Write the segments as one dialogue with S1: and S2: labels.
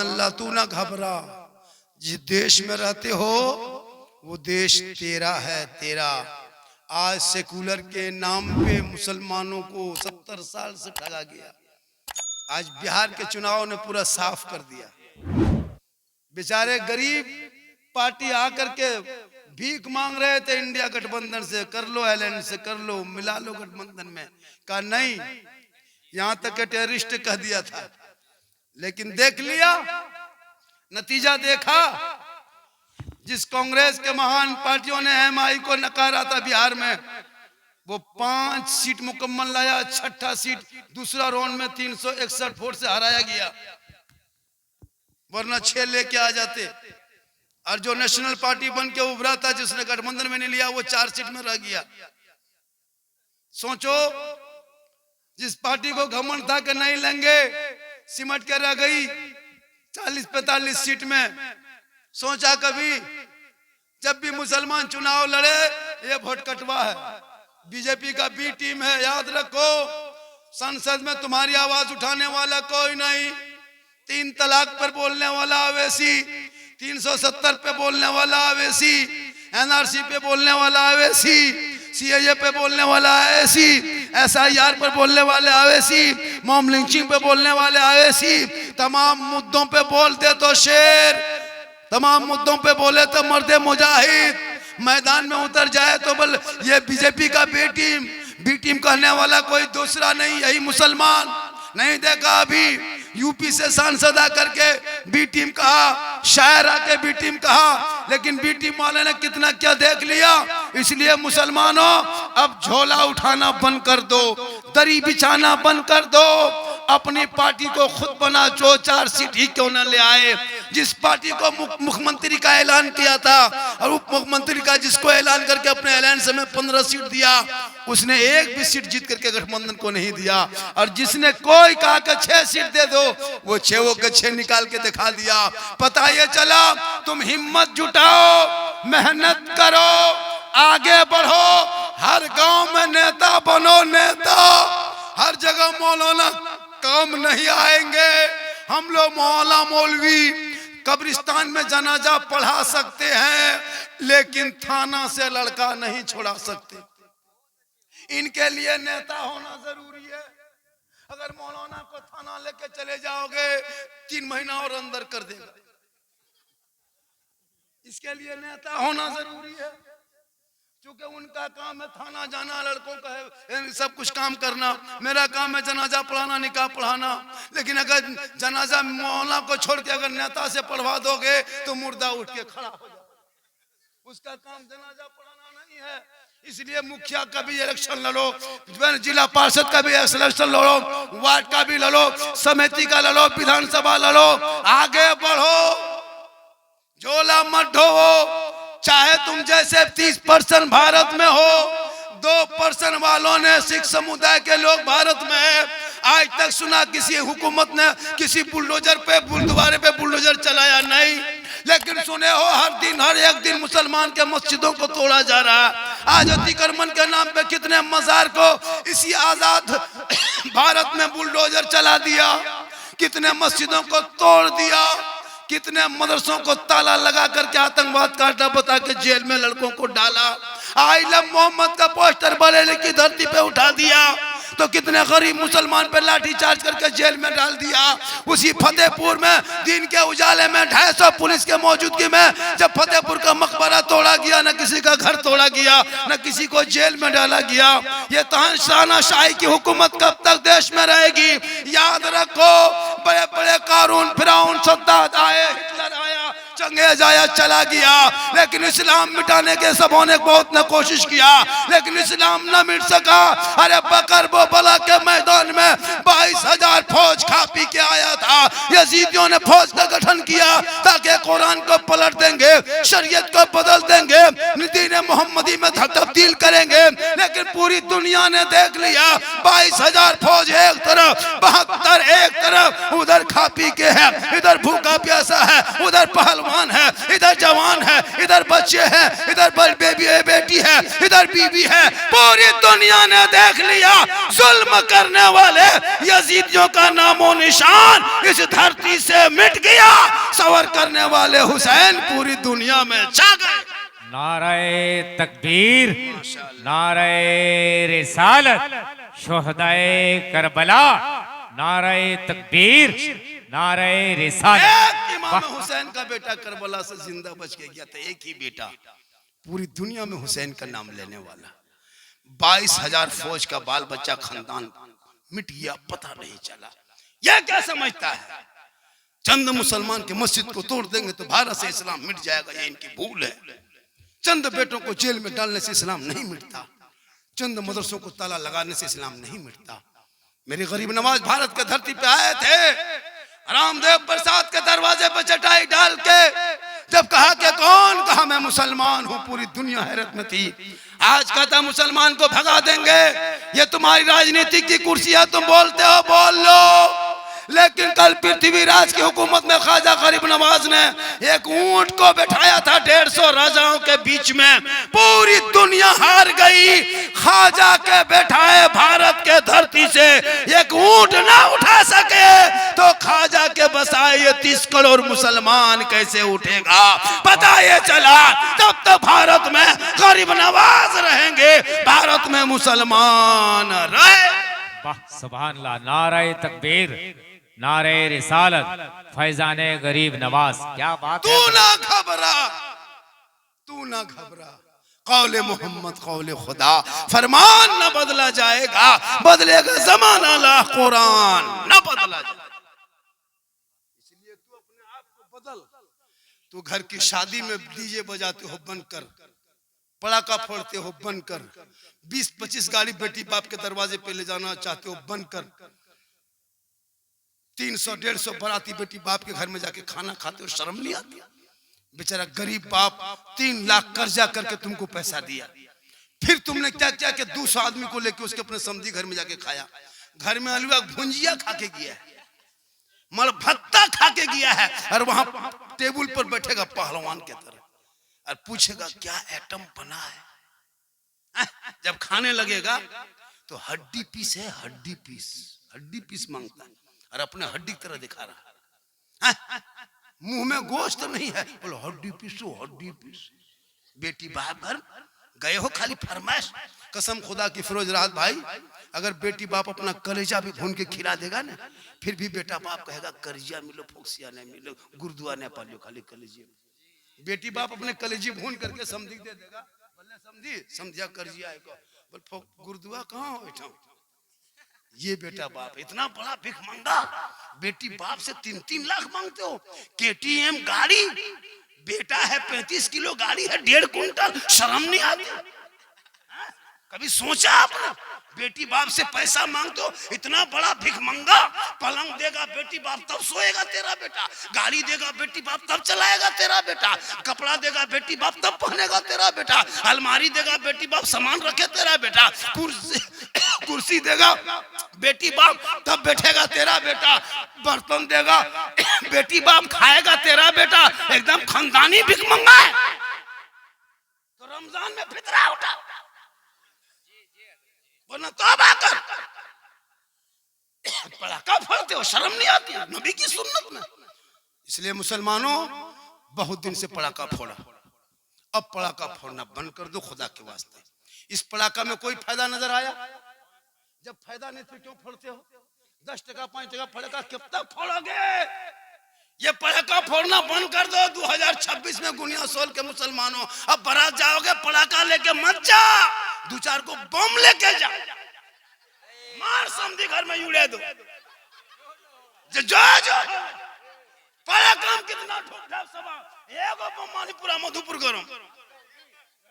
S1: अल्लाह, तू ना घबरा, जिस देश में रहते हो वो देश तेरा है, तेरा। आज सेकुलर के नाम पे मुसलमानों को 70 साल से ठगा गया। आज बिहार के चुनाव ने पूरा साफ कर दिया। बेचारे गरीब पार्टी आकर के भीख मांग रहे थे इंडिया गठबंधन से, कर लो एलायंस से, कर लो, मिला लो गठबंधन में। कहा नहीं, यहां तक के टेररिस्ट कह दिया था। लेकिन देख लिया, नतीजा देखा। जिस कांग्रेस के महान पार्टियों ने एमआई को नकारा था बिहार में, वो 5 सीट मुकम्मल लाया, छठा सीट दूसरा राउंड में 361 वोट से हराया गया, वरना 6 लेके आ जाते। और जो नेशनल पार्टी बन के उभरा था, जिसने गठबंधन में नहीं लिया, वो 4 सीट में रह गया। सोचो, जिस पार्टी को घमंड था कि नहीं लेंगे, सिमट के रह गई 40-45 सीट में। सोचा कभी जब भी मुसलमान चुनाव लड़े, ये वोट कटवा है, बीजेपी का बी टीम है, याद रखो। संसद में तुम्हारी आवाज उठाने वाला कोई नहीं। 3 तलाक पर बोलने वाला अवैसी, 370 पे बोलने वाला अवैसी, एनआरसी पे बोलने वाला अवैसी, सीएए पे बोलने वाला अवैसी, एसआईआर पर बोलने वाले अवैसी, मॉब लिंचिंग पे बोलने वाले अवैसी। तमाम मुद्दों पे बोलते तो शेर, तमाम मुद्दों पे बोले तो मर्दे मुजाहिद। मैदान में उतर जाए तो बोल ये बीजेपी का बी टीम कहने वाला कोई दूसरा नहीं, यही मुसलमान। नहीं देखा अभी यूपी से सांसद आकर के बी टीम कहा, शायर आके बी टीम कहा, लेकिन बी टीम वाले ने कितना क्या देख लिया। इसलिए मुसलमानों, अब झोला उठाना बंद कर दो, दरी बिछाना बंद कर दो, अपनी पार्टी को खुद बना, जो 4 सीट ही क्यों न ले आए। जिस पार्टी को मुख्यमंत्री का ऐलान किया था और उप मुख्यमंत्री का जिसको ऐलान करके अपने अलायंस में 15 सीट दिया, उसने एक भी सीट जीत करके गठबंधन को नहीं दिया। और जिसने कोई कहा कि 6 सीट दे दो, वो 6 के 6 निकाल के दिखा दिया। पता ये चला, तुम हिम्मत जुटाओ, मेहनत करो, आगे बढ़ो, हर गांव में नेता बनो, नेता। हर जगह मौलाना काम नहीं आएंगे। हम लोग मौला मौलवी कब्रिस्तान में जनाजा पढ़ा सकते हैं, लेकिन थाना से लड़का नहीं छोड़ा सकते। इनके लिए नेता होना जरूरी है। अगर मौलाना को थाना लेके चले जाओगे, 3 महीना और अंदर कर देगा। इसके लिए नेता होना जरूरी है, क्योंकि उनका काम है थाना जाना, लड़कों का है सब कुछ काम करना। मेरा काम है जनाजा पढ़ाना, निकाह पढ़ाना। लेकिन अगर जनाजा मौलाना को छोड़ के अगर नेता से पढ़वा दोगे तो मुर्दा उठ के खड़ा हो जाएगा। उसका काम जनाजा पढ़ाना नहीं है। इसलिए मुखिया का भी इलेक्शन लड़ो, जिला पार्षद का भी इलेक्शन लड़ो, वार्ड का भी लड़ो, समिति का लड़ो, विधानसभा लड़ो, आगे बढ़ो, झोला मत ढोवो। चाहे तुम जैसे 30% भारत में हो, 2% वालों ने सिख समुदाय के लोग भारत में है। आज तक सुना किसी हुकूमत ने किसी बुलडोजर पे, गुरुद्वारे पे बुलडोजर चलाया नहीं। लेकिन सुने हो हर एक दिन मुसलमान के मस्जिदों को तोड़ा जा रहा है। आज अतिक्रमण के नाम पे कितने मजार को इसी आजाद भारत में बुलडोजर चला दिया, कितने मस्जिदों को तोड़ दिया, कितने मदरसों को ताला लगा करके आतंकवाद का अड्डा बता के जेल में लड़कों को डाला। आई लव मोहम्मद का पोस्टर बरेली की धरती पे उठा दिया, तो कितने गरीब मुसलमान पे लाठी चार्ज करके जेल में डाल दिया। उसी फतेहपुर में दिन के उजाले में 250 पुलिस के मौजूदगी में जब फतेहपुर का मकबरा तोड़ा गया, न किसी का घर तोड़ा गया, न किसी को जेल में डाला गया। ये तानाशाही की हुकूमत कब तक देश में रहेगी? याद रखो, बड़े बड़े कारून, फिरौन, सद्दात आए, हिटलर आया, चंगेज आया, चला गया, लेकिन इस्लाम मिटाने के सबों ने बहुत न कोशिश किया, लेकिन इस्लाम न मिट सका। अरे बकर वो बला के मैदान में 22,000 फौज खा पी के आया था। यजीदियों ने फौज का गठन किया ताकि कुरान को पलट देंगे, शरीयत को बदल देंगे, दीन मोहम्मदी में तब्दील करेंगे। लेकिन पूरी दुनिया ने देख लिया, 22,000 फौज एक तरफ, 72 एक तरफ, उधर खा पी के है, इधर भूखा प्यासा है, उधर पहलवान नौजवान है, इधर जवान है, इधर बच्चे हैं, इधर बेबी है, बेटी है, इधर बीबी है। पूरी दुनिया ने देख लिया जुल्म करने वाले यजीदियों का नामो निशान इस धरती से मिट गया। सवर करने वाले हुसैन पूरी दुनिया में छा गए।
S2: नारे तकबीर, नारे रिसालत, शोहदाए करबला, नारे तकबीर, नारे रिसालत।
S1: एक इमाम हुसैन का बेटा करबला से जिंदा बच के गया था, एक ही बेटा, पूरी दुनिया में हुसैन का नाम लेने वाला। 22,000 फौज का बाल बच्चा खानदान मिट गया, पता नहीं चला। यह क्या समझता है चंद मुसलमान के मस्जिद को तोड़ देंगे तो भारत से इस्लाम मिट जाएगा, ये इनकी भूल है। चंद बेटों को जेल में डालने से इस्लाम नहीं मिटता, चंद मदरसों को ताला लगाने से इस्लाम नहीं मिटता। मेरे गरीब नवाज भारत के धरती पे आए थे, रामदेव प्रसाद के दरवाजे पर चटाई डाल के जब कहा कि कौन, कहा मैं मुसलमान हूं, पूरी दुनिया हैरत में थी। आज कहता मुसलमान को भगा देंगे, ये तुम्हारी राजनीति की कुर्सी है, तुम बोलते हो बोल लो। लेकिन कल पृथ्वीराज की हुकूमत में ख्वाजा गरीब नवाज ने एक ऊंट को बैठाया था 150 राजाओं के बीच में, पूरी दुनिया हार गई। ख्वाजा के बैठाए भारत के धरती से एक ऊंट ना उठा सके तो ख्वाजा के बसाए ये 30 करोड़ मुसलमान कैसे उठेगा। पता ये चला तब तो भारत में गरीब नवाज रहेंगे, भारत में मुसलमान रहे।
S2: वाह सुभान अल्लाह, नारे तकबीर, नारे रिसालत, फैजाने गरीब नवाज। क्या बात है।
S1: तू ना घबरा, तू ना घबरा, कौले मोहम्मद कौले खुदा, फरमान न बदला जाएगा, बदलेगा जमाना ला कुरान न बदला जाएगा। इसलिए तू अपने आप को बदल। तू घर की शादी में डीजे बजाते हो बंद कर, पड़ाका फोड़ते हो बंद कर, 20-25 गाड़ी बेटी बाप के दरवाजे पे ले जाना चाहते हो बंद कर, 300-150 बाराती बेटी बाप के घर में जाके खाना खाते हो, शर्म नहीं आती। बेचारा गरीब बाप 3 लाख कर्जा करके तुमको पैसा दिया, फिर तुमने क्या क्या कि 200 आदमी को लेके उसके अपने समधी घर में जाके खाया। घर में हलवा भुंजिया खा के गया है, मल भत्ता खा के गया है, और वहां टेबल पर बैठेगा पहलवान के तरह और पूछेगा क्या आइटम बना है। जब खाने लगेगा तो हड्डी पीस है, हड्डी पीस, हड्डी पीस मांगता है और अपने हड्डी की तरह दिखा रहा है। मुंह में गोश्त नहीं है, बोलो हड्डी पीस हो, हड्डी पीस। बेटी बाप घर गए हो खाली फरमाइश। कसम खुदा की फिरोज राहत भाई, अगर बेटी बाप अपना कलेजा भी भून के खिला देगा ना, फिर भी बेटा बाप कहेगा कलेजा मिलो, फोक्सिया नहीं मिलो, गुरुद्वारा नहीं पालियो, खाली कलेजे। बेटी बाप अपने कलेजी भून करके समझी दे देगा, बोले समझी समझिया करजिया आएगा, बोल गुरुद्वारा कहाँ हो बैठा। ये बेटा बाप इतना बड़ा भिख मंगा, बेटी बाप से 3-3 लाख मांगते हो। KTM गाड़ी, बेटा है 35 किलो गाड़ी है 1.5 कुंटल, शर्म नहीं आती। कभी सोचा आपने बेटी बाप से पैसा मांगते हो, इतना बड़ा भिख मंगा। पलंग देगा बेटी बाप तब सोएगा तेरा बेटा, गाड़ी देगा बेटी बाप तब चलाएगा तेरा बेटा, कपड़ा देगा बेटी बाप तब पहनेगा तेरा बेटा, अलमारी देगा बेटी बाप सामान रखे तेरा बेटा, कुर्सी देगा बेटी बाप तब बैठेगा तेरा बेटा, बर्तन देगा बेटी बाप खाएगा तेरा बेटा। एकदम खानदानी भिख मंगा है। तो रमजान में फितरा उठा, वरना तौबा कर। पड़ाका फोड़ते हो, शर्म नहीं आती नबी की सुन्नत में। इसलिए मुसलमानों बहुत दिन से पड़ाका फोड़ा, अब पड़ाका फोड़ना बंद कर दो खुदा के वास्ते। इस पड़ाका में कोई फायदा नजर आया? जब फायदा नहीं तो क्यों फोड़ते हो? 10 टका 5 टका पड़ाका कब तक फोड़ोगे? ये पड़ाका फोड़ना बंद कर दो। 2026 में गुनिया सोल के मुसलमानों, अब बारात जाओगे पड़ाका लेके मत जा, 2-4 को बम लेके जा, मार समझी घर में उड़ा दो। जो पड़ाका कितना ठोक ठाक सभा, एगो बम मानी पूरा मधुपुर गरम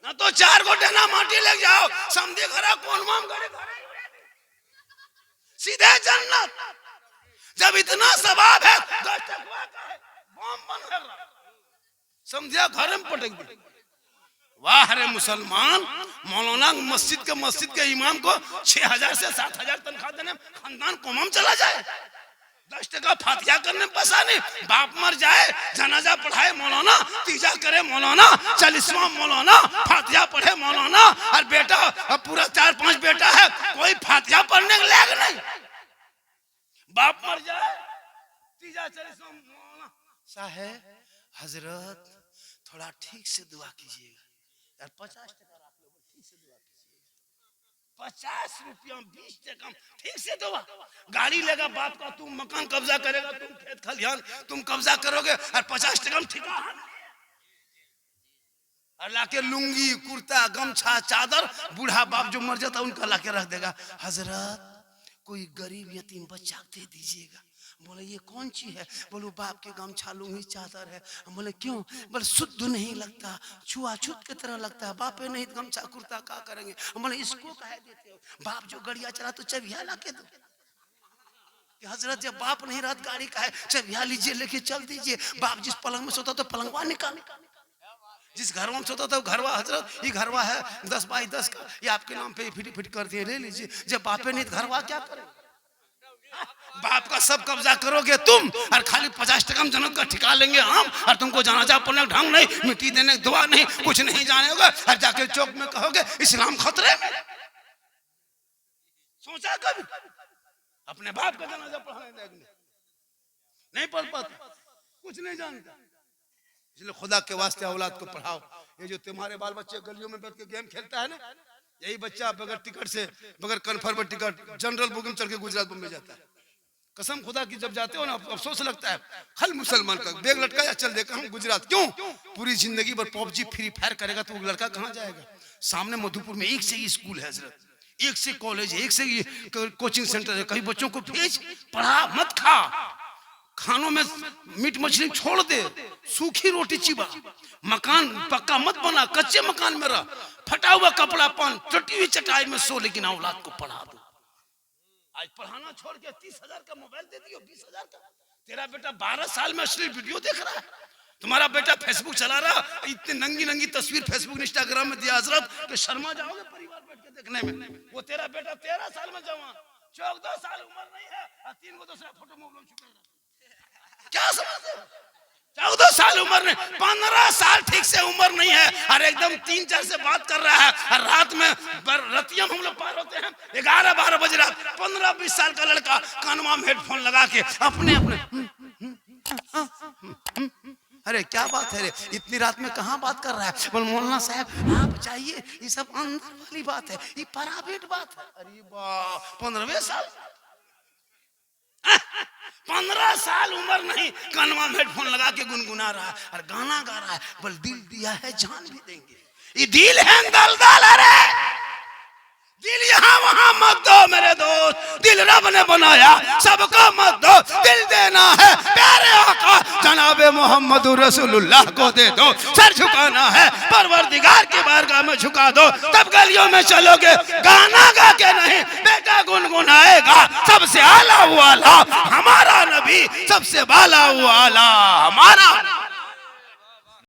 S1: ना, तो 4 गो डेना माटी ले जाओ, समझी घर कौन माम करे सीधे जन्नत। जब इतना सवाब है, 10 टकवा का है, बम बन कर रहा, समझिया घर में पटक दी। वाह रे मुसलमान, मौलाना मस्जिद के इमाम को 6,000 से 7,000 तनख्वाह देने खानदान कोमम चला जाए। 10 टका फातिया करने में पैसा नहीं। बाप मर जाए, जनाजा पढ़ाए मौलाना, तीजा करे मौलाना, 40वां मौलाना, फातिया पढ़े मौलाना, और बेटा अब पूरा 4-5 बेटा है, कोई फातिया पढ़ने के लायक नहीं। बाप मर जाए, तीजा 40वां मौलाना। साहेब हजरत थोड़ा ठीक से दुआ कीजिएगा यार, 50 टका रख लो, ठीक से दुआ कीजिएगा। 50 रुपया 20 टका ठीक से दुआ। गाड़ी लेगा बाप का, तुम मकान कब्जा करेगा, तुम खेत खलिहान तुम कब्जा करोगे, और 50 टका ठिका और लाके लुंगी कुर्ता गमछा चादर, बूढ़ा बाप जो मर जाता उनका लाके रख देगा। हजरत कोई गरीब यतीम बच्चा दे दीजिएगा। बोले ये कौन चीज है? बोलो बाप के गमछा लुंगी चादर है। बोले क्यों? बोले शुद्ध नहीं लगता, छुआछूत की तरह लगता है, बापे नहीं गमछा कुर्ता क्या करेंगे? बोले इसको कह देते हो, बाप जो गड़िया चला तो चबिया ला के दो। हजरत जब बाप नहीं रात गाड़ी का है, चबिया लीजिए लेके चल दीजिए। बाप जिस पलंग में सोता तो पलंगवा निकाल, जिस घर में सोता था घरवा, हजरत ये घरवा है 10x10 का, ये आपके नाम पे फिट फिट कर दिए, ले लीजिए। जब बापे नहीं घरवा क्या करे? बाप का सब कब्जा करोगे तुम, और खाली 50 टका में जन्नत का ठिका लेंगे हम, और तुमको जनाजा पढ़ने का ढंग नहीं, मिट्टी देने की दुआ नहीं, कुछ नहीं जाने होगा, और जाके चौक में कहोगे इस्लाम खतरे में। सोचा कभी अपने बाप का जनाजा पढ़ाने देखने? नहीं पढ़ पाता, कुछ नहीं जानता। इसलिए खुदा के वास्ते औलाद को पढ़ाओ। ये जो तुम्हारे बाल बच्चे गलियों में बैठ के गेम खेलता है ना, यही बच्चा बगैर टिकट से, बगैर कन्फर्म टिकट जनरल बुकिंग चढ़ के गुजरात में जाता है। कसम खुदा की जब जाते हो ना अफसोस लगता है, हल मुसलमान का बैग लटकाया चल देगा हम गुजरात। क्यों? पूरी जिंदगी भर पबजी फ्री फायर करेगा तो वो लड़का कहाँ जाएगा? सामने मधुपुर में एक से ही स्कूल है हजरत, एक से कॉलेज है, एक से कोचिंग सेंटर है। कहीं बच्चों को भेज, पढ़ा मत खा, खानों में मीट मछली छोड़ दे, सूखी रोटी चिबा, मकान पक्का मत बना, कच्चे मकान में रह, फटा हुआ कपड़ा पहन, टटी हुई चटाई में सो, लेकिन औलाद को पढ़ा दो। आज पढ़ाना छोड़ के 30,000 का मोबाइल दे दियो, 20,000 का। तेरा बेटा 12 साल में अश्लील वीडियो देख रहा है, तुम्हारा बेटा फेसबुक चला रहा, इतनी नंगी नंगी तस्वीर फेसबुक इंस्टाग्राम में दिया हजरत कि शर्मा जाओगे परिवार बैठ के देखने में। वो तेरा बेटा 13 साल में जवान, 14 साल उम्र नहीं है, और 3 को दूसरा फोटो मोबाइल छुपा रहा। क्या समझते हो? 14 साल उम्र नहीं, 15 साल ठीक से उम्र नहीं है, और एकदम 3-4 से बात कर रहा है, और रात में रतिया हम लोग पार होते हैं 11-12 बजे रात, 15-20 साल का लड़का कानवा में हेडफोन लगा के अपने अरे क्या बात है रे, इतनी रात में कहाँ बात कर रहा है? बोल मौलाना साहब आप चाहिए, ये सब अंदर वाली बात है, ये प्राइवेट बात है। अरे वाह, 15वें साल, 15 साल उम्र नहीं, कानवा में हेडफोन लगा के गुनगुना रहा है और गाना गा रहा है। बोल दिल दिया है जान भी देंगे, ये दिल है दलदल, अरे दिल यहाँ वहाँ मत दो मेरे दोस्त, दिल रब ने बनाया सबको मत दो, दिल देना है प्यारे आका जनाबे मोहम्मद रसूलुल्लाह को दे दो। सर झुकाना है परवरदिगार की बारगाह में झुका दो, तब गलियों में चलोगे गाना गा के नहीं, बेटा गुनगुनाएगा सबसे आला वाला हमारा नबी, सबसे बाला वाला हमारा